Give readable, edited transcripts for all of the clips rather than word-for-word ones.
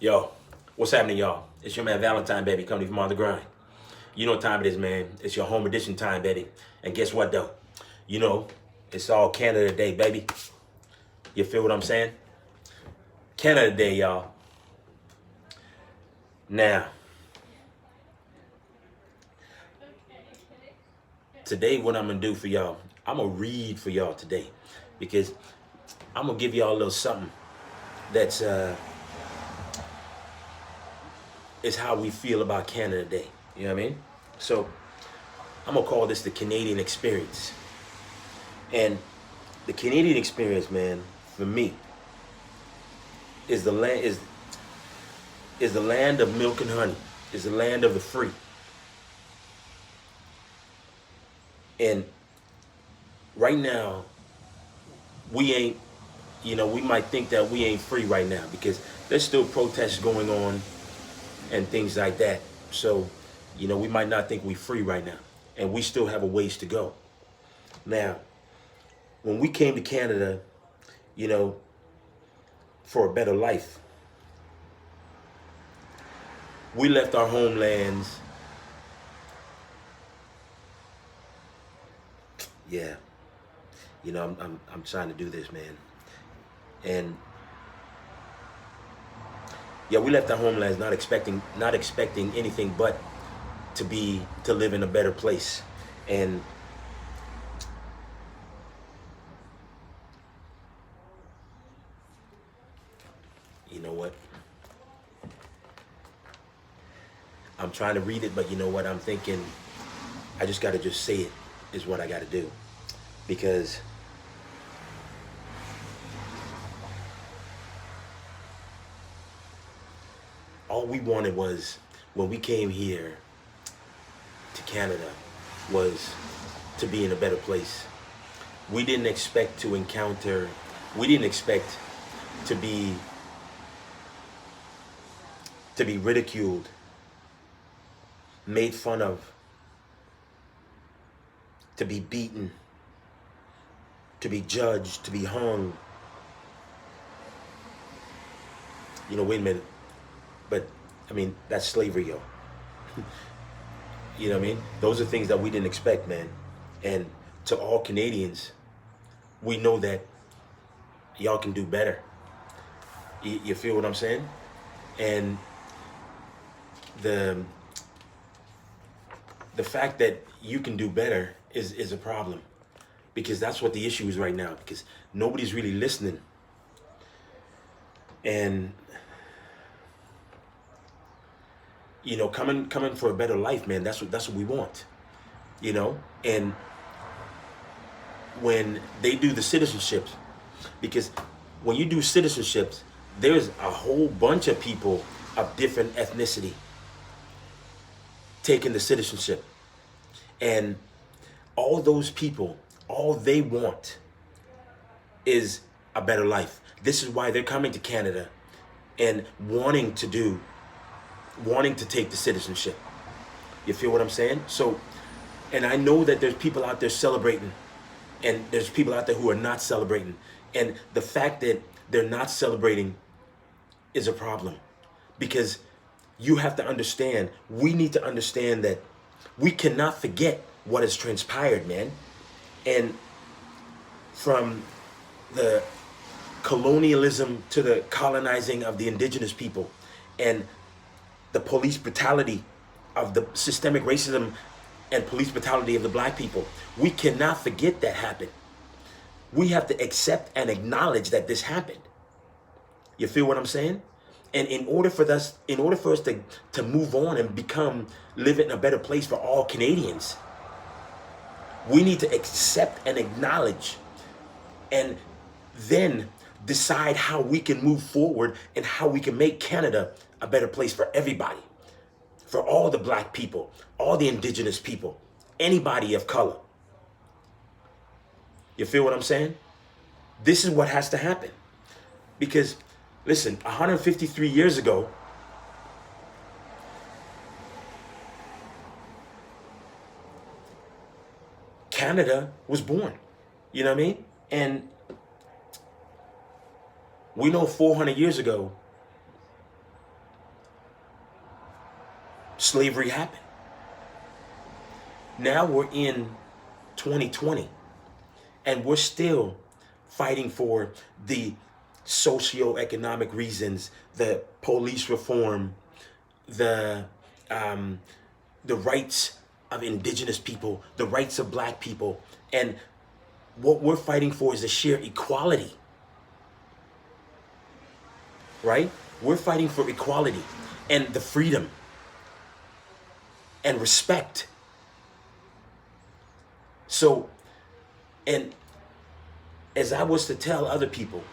Yo, what's happening, y'all? It's your man Valentine, baby, coming from on the grind. You know what time it is, man. It's your home edition time, baby. And guess what, though? You know, it's all Canada Day, baby. You feel what I'm saying? Canada Day, y'all. Now, today, what I'm going to do for y'all, I'm going to read for y'all today. Because I'm going to give y'all a little something that's, is how we feel about Canada Day. You know what I mean? So, I'm going to call this the Canadian experience. And the Canadian experience, man, for me, is the land of milk and honey, is the land of the free. And right now, we ain't, we might think that we ain't free right now because there's still protests going on and things like that. So, we might not think we free right now. And we still have a ways to go. Now, when we came to Canada, you know, for a better life, we left our homelands. Yeah, I'm trying to do this, man. And yeah, we left our homelands not expecting anything but to live in a better place. And you know what? I'm trying to read it, but you know what? I'm thinking I just got to just say it is what I got to do. Because all we wanted was, when we came here to Canada, was to be in a better place. We didn't expect to encounter, we didn't expect to be ridiculed, made fun of, to be beaten, to be judged, to be hung. Wait a minute. But, that's slavery, yo. You know what I mean? Those are things that we didn't expect, man. And to all Canadians, we know that y'all can do better. You feel what I'm saying? And the fact that you can do better is a problem, because that's what the issue is right now, because nobody's really listening. And coming for a better life, man, that's what we want. And when they do the citizenships, because when you do citizenships, there's a whole bunch of people of different ethnicity taking the citizenship. And all those people, all they want is a better life. This is why they're coming to Canada and wanting to take the citizenship. You feel what I'm saying? So, and I know that there's people out there celebrating, and there's people out there who are not celebrating. And the fact that they're not celebrating is a problem, because you have to understand, we need to understand that we cannot forget what has transpired, man. And from the colonialism to the colonizing of the indigenous people, and the police brutality of the systemic racism and police brutality of the black people, we cannot forget that happened. We have to accept and acknowledge that this happened. You feel what I'm saying? And in order for us to move on and live in a better place for all Canadians, we need to accept and acknowledge, and then decide how we can move forward and how we can make Canada a better place for everybody, for all the black people, all the indigenous people, anybody of color. You feel what I'm saying? This is what has to happen. Because, listen, 153 years ago, Canada was born. You know what I mean? And we know 400 years ago, slavery happened. Now we're in 2020 and we're still fighting for the socio-economic reasons, the police reform, the rights of indigenous people, the rights of black people. And what we're fighting for is the sheer equality, right? We're fighting for equality and the freedom and respect. So, and as I was to tell other people,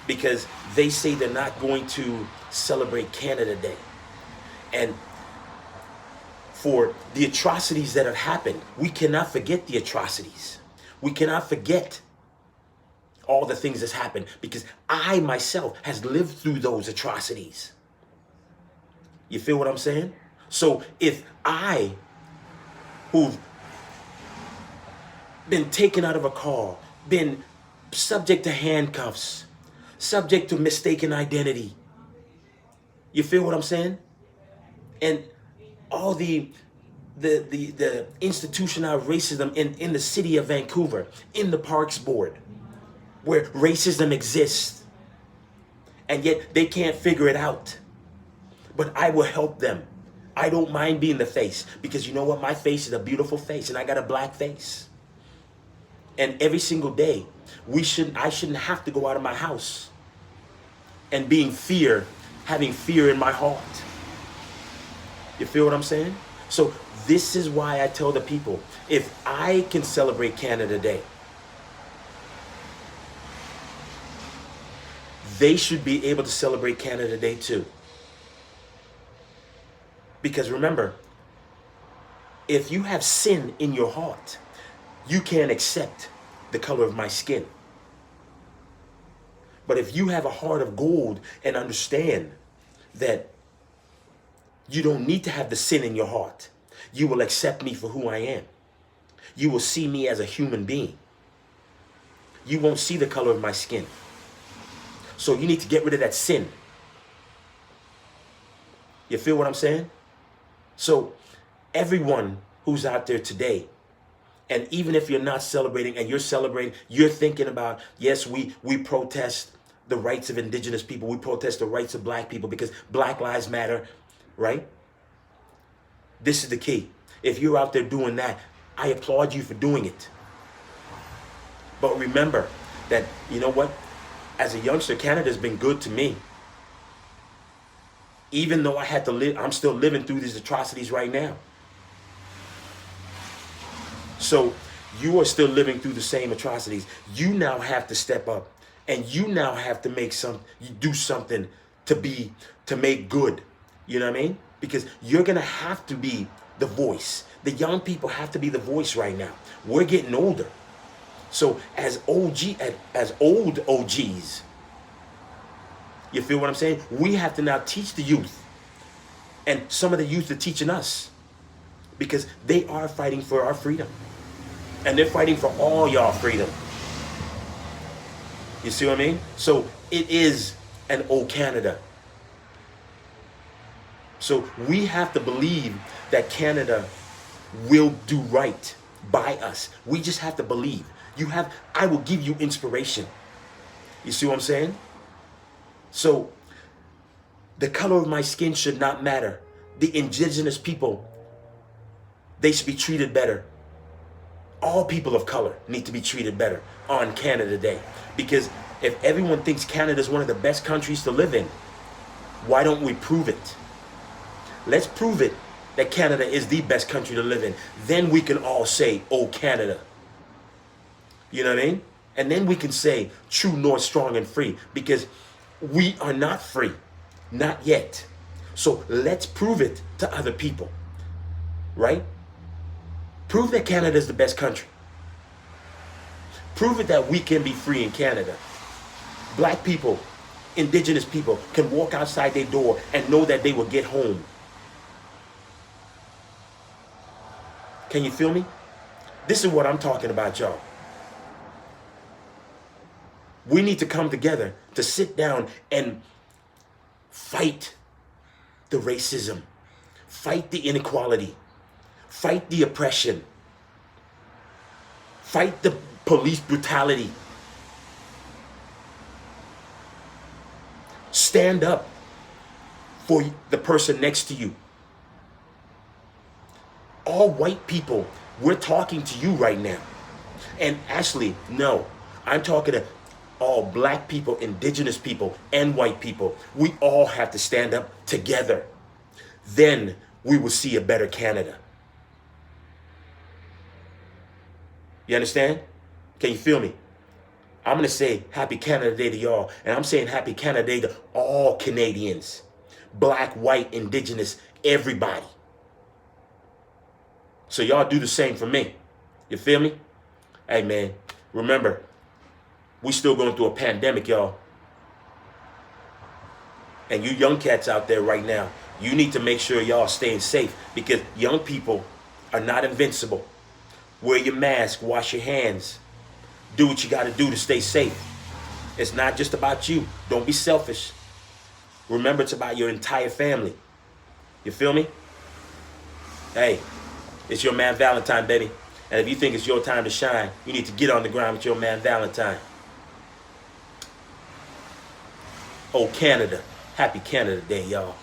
because they say they're not going to celebrate Canada Day, and for the atrocities that have happened, we cannot forget the atrocities. We cannot forget all the things that's happened, because I myself has lived through those atrocities. You feel what I'm saying? So if I, who've been taken out of a car, been subject to handcuffs, subject to mistaken identity, you feel what I'm saying? And all the institutional racism in the city of Vancouver, in the Parks Board, where racism exists, and yet they can't figure it out. But I will help them. I don't mind being the face, because you know what? My face is a beautiful face, and I got a black face. And every single day, I shouldn't have to go out of my house and having fear in my heart. You feel what I'm saying? So this is why I tell the people, if I can celebrate Canada Day, they should be able to celebrate Canada Day too. Because remember, if you have sin in your heart, you can't accept the color of my skin. But if you have a heart of gold and understand that you don't need to have the sin in your heart, you will accept me for who I am. You will see me as a human being. You won't see the color of my skin. So you need to get rid of that sin. You feel what I'm saying? So everyone who's out there today, and even if you're not celebrating and you're celebrating, you're thinking about, yes, we protest the rights of indigenous people. We protest the rights of black people because Black Lives Matter, right? This is the key. If you're out there doing that, I applaud you for doing it. But remember that, you know what? As a youngster, Canada's been good to me. Even though I had to live, I'm still living through these atrocities right now. So you are still living through the same atrocities. You now have to step up, and you now have to do something to make good. You know what I mean? Because you're gonna have to be the voice. The young people have to be the voice right now. We're getting older. So as old OGs, you feel what I'm saying? We have to now teach the youth, and some of the youth are teaching us, because they are fighting for our freedom. And they're fighting for all y'all freedom. You see what I mean? So it is an old Canada. So we have to believe that Canada will do right by us. We just have to believe. I will give you inspiration. You see what I'm saying? So the color of my skin should not matter. The indigenous people, they should be treated better. All people of color need to be treated better on Canada Day. Because if everyone thinks Canada is one of the best countries to live in, why don't we prove it? Let's prove it that Canada is the best country to live in. Then we can all say, oh, Canada. You know what I mean? And then we can say, true north, strong and free. Because we are not free. Not yet. So let's prove it to other people. Right? Prove that Canada is the best country. Prove it that we can be free in Canada. Black people, indigenous people can walk outside their door and know that they will get home. Can you feel me? This is what I'm talking about, y'all. We need to come together to sit down and fight the racism, Fight the inequality. Fight the oppression. Fight the police brutality. Stand up for the person next to you. All white people, we're talking to you right now. And actually, no, I'm talking to all black people, indigenous people, and white people. We all have to stand up together. Then we will see a better Canada. You understand? Can you feel me? I'm going to say Happy Canada Day to y'all. And I'm saying Happy Canada Day to all Canadians. Black, white, indigenous, everybody. So y'all do the same for me. You feel me? Hey, man, remember, we still going through a pandemic, y'all. And you young cats out there right now, you need to make sure y'all staying safe, because young people are not invincible. Wear your mask, wash your hands. Do what you got to do to stay safe. It's not just about you. Don't be selfish. Remember, it's about your entire family. You feel me? Hey, it's your man Valentine, baby. And if you think it's your time to shine, you need to get on the ground with your man Valentine. Oh, Canada. Happy Canada Day, y'all.